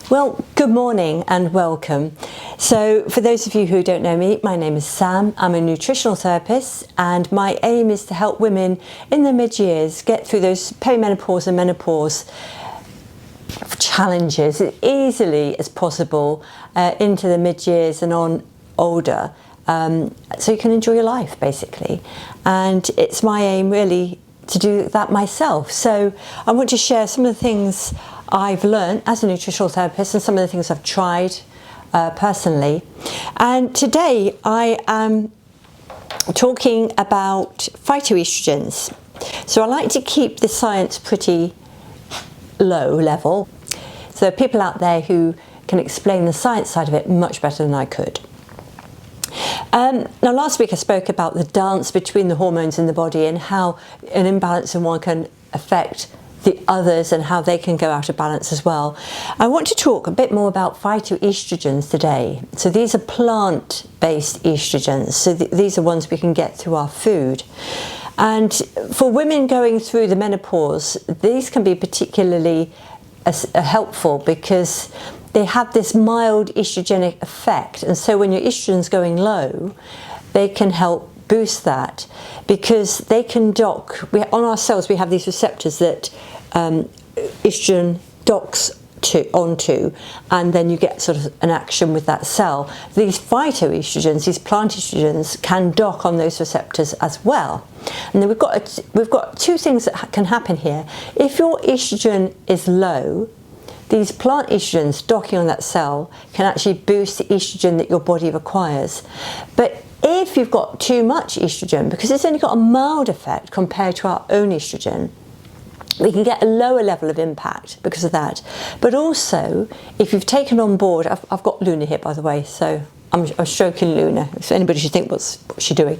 Well, good morning and welcome. So for those of you who don't know me, my name is Sam. I'm a nutritional therapist and my aim is to help women in their mid-years get through those perimenopause and menopause challenges as easily as possible into the mid-years and on older, so you can enjoy your life basically. And it's my aim really to do that myself. So I want to share some of the things I've learned as a nutritional therapist and some of the things I've tried personally. And today I am talking about phytoestrogens. So I like to keep the science pretty low level. So there are people out there who can explain the science side of it much better than I could. Now last week I spoke about the dance between the hormones in the body and how an imbalance in one can affect the others and how they can go out of balance as well. I want to talk a bit more about phytoestrogens today. So these are plant-based estrogens. So these are ones we can get through our food. And for women going through the menopause, these can be particularly helpful because they have this mild estrogenic effect. And so when your estrogen's going low, they can help boost that because they can dock. On our cells we have these receptors that estrogen docks onto, and then you get sort of an action with that cell. These phytoestrogens, these plant estrogens, can dock on those receptors as well. And then we've got two things that can happen here. If your estrogen is low, these plant estrogens docking on that cell can actually boost the estrogen that your body requires. But if you've got too much estrogen, because it's only got a mild effect compared to our own estrogen, we can get a lower level of impact because of that. But also, if you've taken on board, I've got Luna here by the way, so I'm stroking Luna, if anybody should think what's she doing.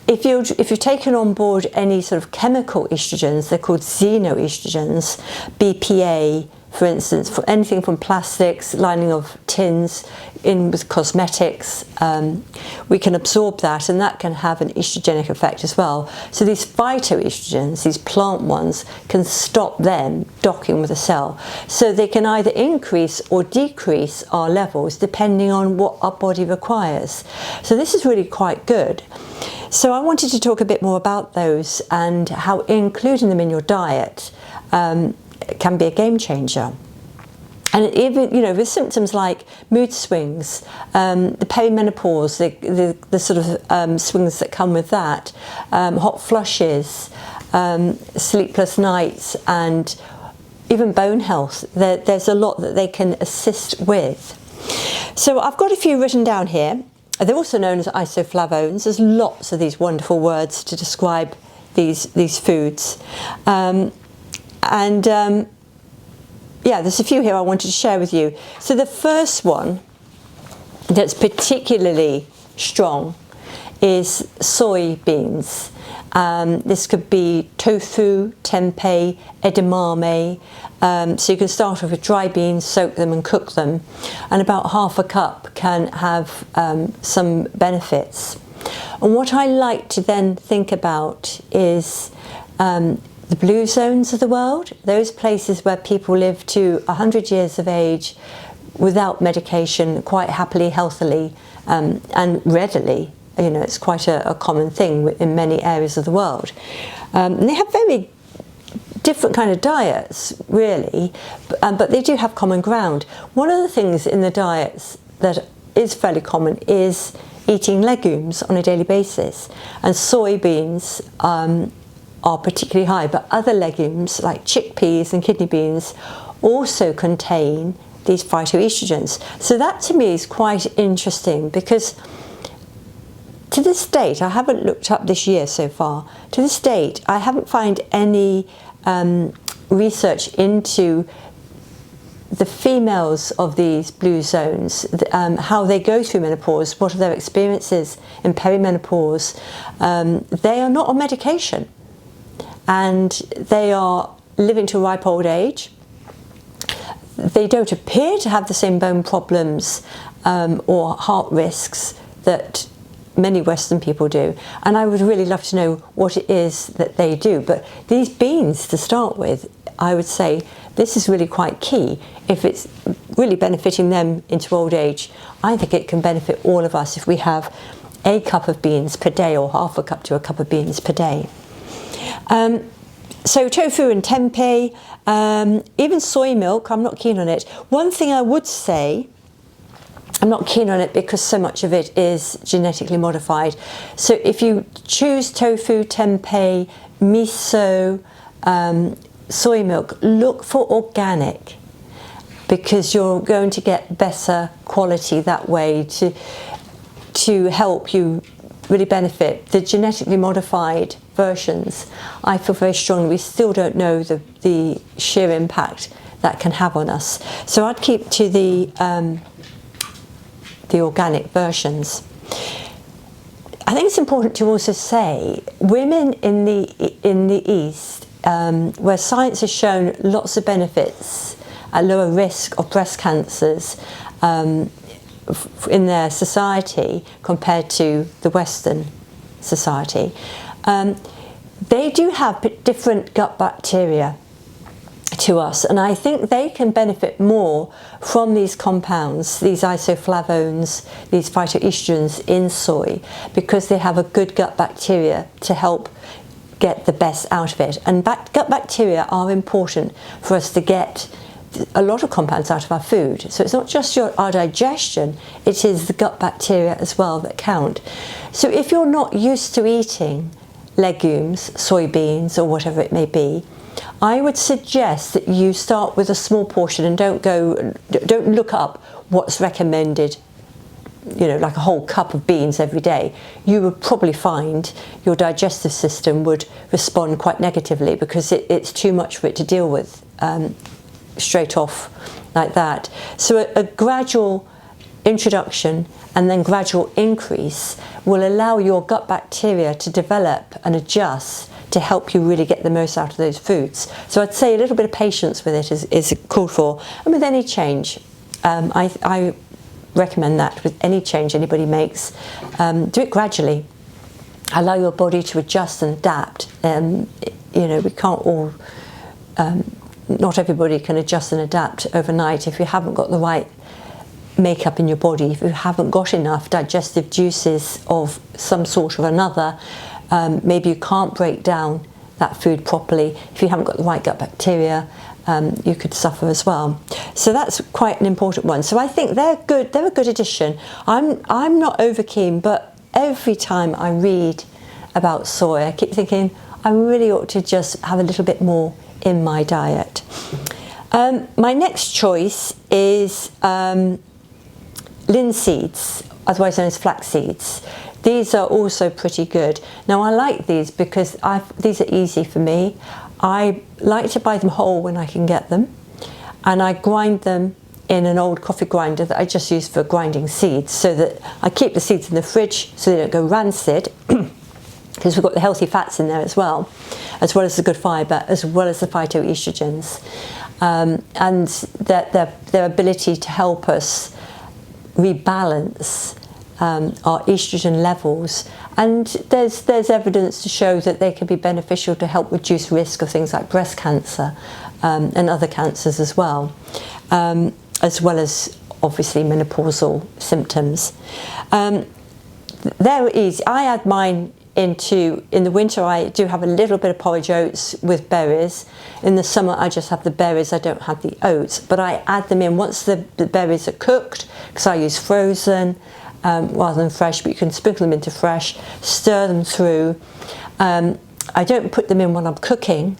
If you've taken on board any sort of chemical estrogens, they're called xenoestrogens, BPA, for instance, for anything from plastics, lining of tins, in with cosmetics, we can absorb that, and that can have an estrogenic effect as well. So these phytoestrogens, these plant ones, can stop them docking with a cell. So they can either increase or decrease our levels depending on what our body requires. So this is really quite good. So I wanted to talk a bit more about those and how including them in your diet can be a game changer. And even, you know, with symptoms like mood swings, the perimenopause, the sort of swings that come with that, hot flushes, sleepless nights, and even bone health, there's a lot that they can assist with. So I've got a few written down here. They're also known as isoflavones. There's lots of these wonderful words to describe these foods. Yeah, there's a few here I wanted to share with you. So the first one that's particularly strong is soybeans. This could be tofu, tempeh, edamame. So you can start off with dry beans, soak them and cook them. And about half a cup can have some benefits. And what I like to then think about is the blue zones of the world, those places where people live to 100 years of age without medication, quite happily, healthily, and readily. You know, it's quite a common thing in many areas of the world. And they have very different kind of diets, really, but they do have common ground. One of the things in the diets that is fairly common is eating legumes on a daily basis, and soybeans are particularly high, but other legumes like chickpeas and kidney beans also contain these phytoestrogens. So that to me is quite interesting because to this date, I haven't looked up this year so far, to this date I haven't found any research into the females of these blue zones, how they go through menopause, what are their experiences in perimenopause. They are not on medication, and they are living to a ripe old age. They don't appear to have the same bone problems or heart risks that many Western people do, and I would really love to know what it is that they do. But these beans, to start with, I would say this is really quite key. If it's really benefiting them into old age, I think it can benefit all of us if we have a cup of beans per day, or half a cup to a cup of beans per day. So tofu and tempeh, even soy milk, I'm not keen on it. One thing I would say, I'm not keen on it because so much of it is genetically modified. So if you choose tofu, tempeh, miso, soy milk, look for organic, because you're going to get better quality that way to help you really benefit. The genetically modified versions, I feel very strongly, we still don't know the sheer impact that can have on us. So I'd keep to the organic versions. I think it's important to also say, women in the East, where science has shown lots of benefits, at lower risk of breast cancers in their society compared to the Western society, they do have different gut bacteria to us, and I think they can benefit more from these compounds, these isoflavones, these phytoestrogens in soy, because they have a good gut bacteria to help get the best out of it. And gut bacteria are important for us to get a lot of compounds out of our food. So it's not just our digestion, it is the gut bacteria as well that count. So if you're not used to eating legumes, soybeans, or whatever it may be, I would suggest that you start with a small portion and don't look up what's recommended, you know, like a whole cup of beans every day. You would probably find your digestive system would respond quite negatively, because it's too much for it to deal with straight off like that. So a gradual introduction and then gradual increase will allow your gut bacteria to develop and adjust to help you really get the most out of those foods. So I'd say a little bit of patience with it is called for, and with any change. I recommend that with any change anybody makes, do it gradually. Allow your body to adjust and adapt. You know, we can't all, not everybody can adjust and adapt overnight. If you haven't got the right makeup in your body, if you haven't got enough digestive juices of some sort or another, maybe you can't break down that food properly. If you haven't got the right gut bacteria, you could suffer as well. So that's quite an important one. So I think they're good. They're a good addition. I'm not over keen, but every time I read about soy, I keep thinking I really ought to just have a little bit more in my diet. My next choice is linseeds, otherwise known as flax seeds. These are also pretty good. Now I like these because these are easy for me. I like to buy them whole when I can get them, and I grind them in an old coffee grinder that I just use for grinding seeds, so that I keep the seeds in the fridge so they don't go rancid, because we've got the healthy fats in there as well as the good fibre, as well as the phytoestrogens, and their ability to help us rebalance our estrogen levels. And there's evidence to show that they can be beneficial to help reduce risk of things like breast cancer and other cancers as well as obviously menopausal symptoms. They're easy. I add mine in the winter. I do have a little bit of porridge oats with berries. In the summer I just have the berries, I don't have the oats, but I add them in once the berries are cooked, because I use frozen rather than fresh, but you can sprinkle them into fresh, stir them through. I don't put them in when I'm cooking,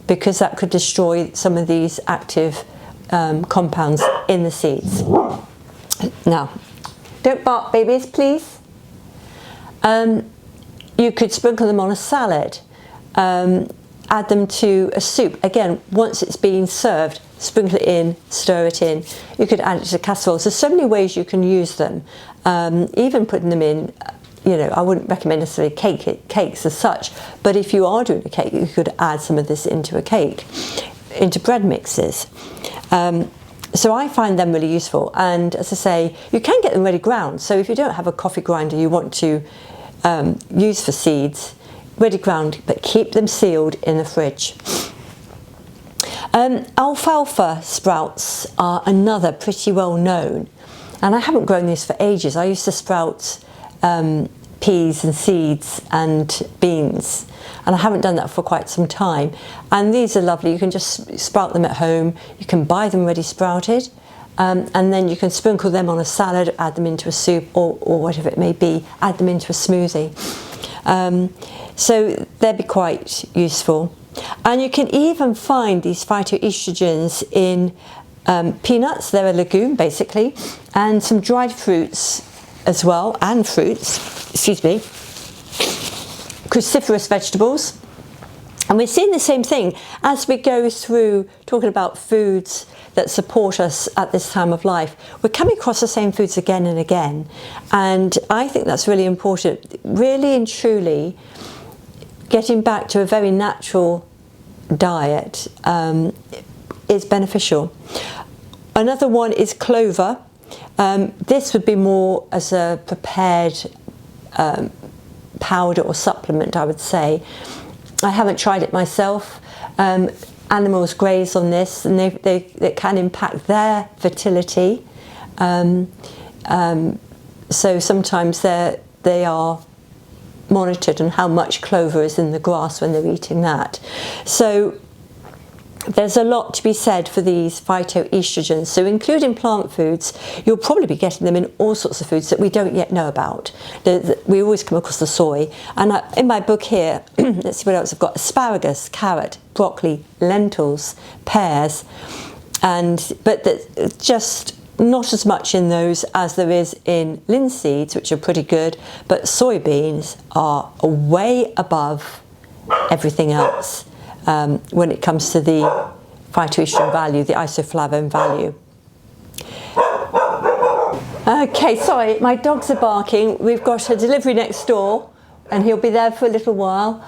because that could destroy some of these active compounds in the seeds. Now, don't bark, babies, please. You could sprinkle them on a salad, add them to a soup. Again, once it's being served, sprinkle it in, stir it in. You could add it to casseroles. There's so many ways you can use them. Even putting them in, you know, I wouldn't recommend necessarily cakes as such, but if you are doing a cake, you could add some of this into a cake, into bread mixes. So I find them really useful, and as I say, you can get them ready ground. So if you don't have a coffee grinder you want to use for seeds, ready ground, but keep them sealed in the fridge. Alfalfa sprouts are another pretty well known, and I haven't grown these for ages. I used to sprout peas and seeds and beans, and I haven't done that for quite some time. And these are lovely. You can just sprout them at home. You can buy them ready sprouted, and then you can sprinkle them on a salad, add them into a soup or whatever it may be, add them into a smoothie. So they'd be quite useful. And you can even find these phytoestrogens in peanuts. They're a legume basically, and some dried fruits as well, and fruits, excuse me, cruciferous vegetables. And we're seeing the same thing as we go through talking about foods that support us at this time of life. We're coming across the same foods again and again, and I think that's really important. Really and truly getting back to a very natural diet is beneficial. Another one is clover. This would be more as a prepared powder or supplement, I would say. I haven't tried it myself. Animals graze on this, and it can impact their fertility. So sometimes they are monitored on how much clover is in the grass when they're eating that. So there's a lot to be said for these phytoestrogens. So including plant foods, you'll probably be getting them in all sorts of foods that we don't yet know about. We always come across the soy. And in my book here, let's see what else I've got. Asparagus, carrot, broccoli, lentils, pears, but just not as much in those as there is in linseeds, which are pretty good, but soybeans are way above everything else when it comes to the phytoestrogen value, the isoflavone value. Okay, sorry, my dogs are barking. We've got a delivery next door, and he'll be there for a little while.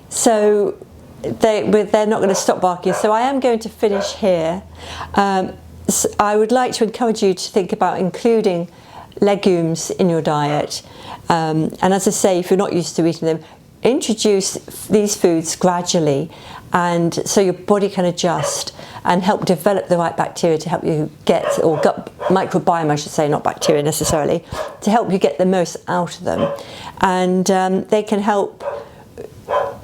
So they're not going to stop barking. So I am going to finish here. So I would like to encourage you to think about including legumes in your diet. And as I say, if you're not used to eating them, introduce these foods gradually, and so your body can adjust and help develop the right bacteria to help you get, or gut microbiome I should say, not bacteria necessarily, to help you get the most out of them. And they can help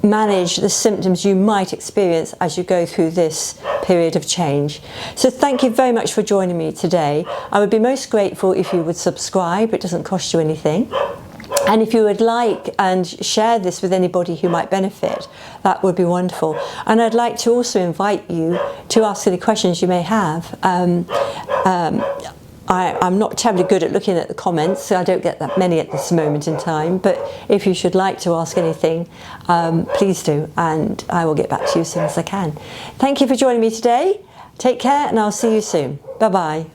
manage the symptoms you might experience as you go through this period of change. So thank you very much for joining me today. I would be most grateful if you would subscribe. It doesn't cost you anything. And if you would like and share this with anybody who might benefit, that would be wonderful. And I'd like to also invite you to ask any questions you may have. I'm not terribly good at looking at the comments, so I don't get that many at this moment in time. But if you should like to ask anything, please do, and I will get back to you as soon as I can. Thank you for joining me today. Take care, and I'll see you soon. Bye-bye.